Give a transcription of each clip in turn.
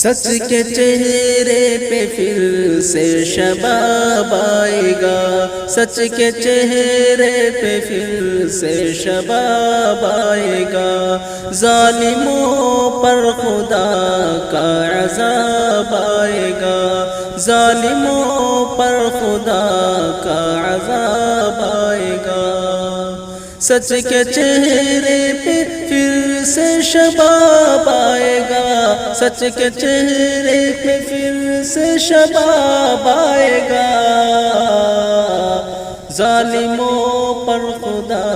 سچ کے چہرے پہ پھر سے شباب آئے گا، سچ کے چہرے پہ پھر سے شباب آئے گا، ظالموں پر خدا کا عذاب آئے گا، ظالموں پر خدا کا عذاب آئے گا۔ سچ کے چہرے پہ پھر سے شباب آئے گا، سچ کے چہرے پہ پھر سے شباب آئے گا، ظالموں پر خدا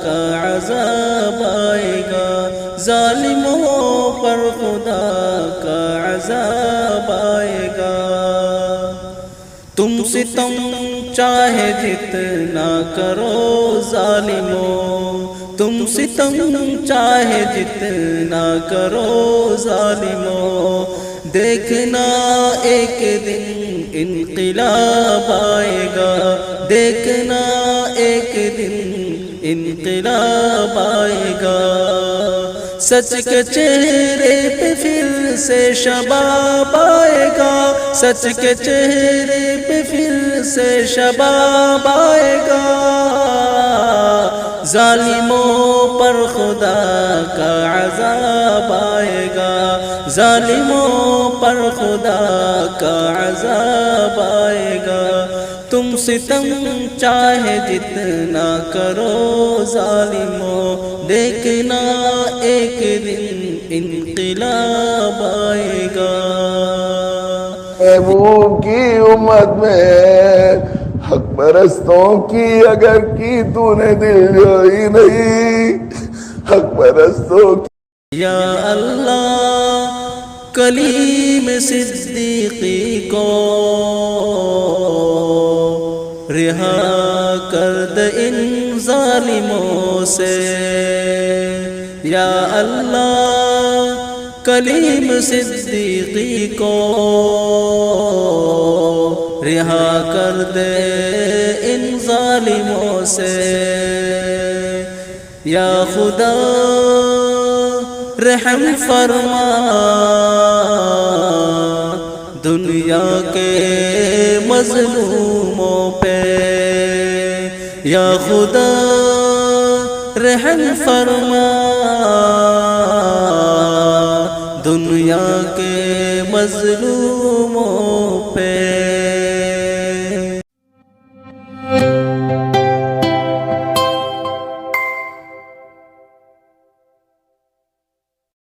کا عذاب آئے گا، ظالموں پر خدا کا عذاب آئے گا۔ تم ستم چاہے جتنا کرو ظالموں، تم ستم چاہے جتنا کرو ظالموں، دیکھنا ایک دن انقلاب آئے گا، دیکھنا ایک دن انقلاب آئے گا۔ سچ کے چہرے پہ پھر سے شباب آئے گا، سچ کے چہرے پہ پھر سے شباب آئے گا، ظالموں پر خدا کا عذاب آئے گا، ظالموں پر خدا کا عذاب آئے گا۔ تم ستم چاہے جتنا کرو ظالموں، دیکھنا ایک دن انقلاب آئے گا۔ محبوب کی امت میں حق پرستوں کی اگر کی تو نے دل جوئی نہیں، حق پرستوں کی یا اللہ کلیم صدیقی کو رہا کر دے ان ظالموں سے، یا اللہ کلیم صدیقی کو رہا کر دے ان ظالموں سے، یا خدا رحم فرما دنیا کے مظلوموں پہ، یا خدا رحم فرما دنیا کے مظلوموں پہ۔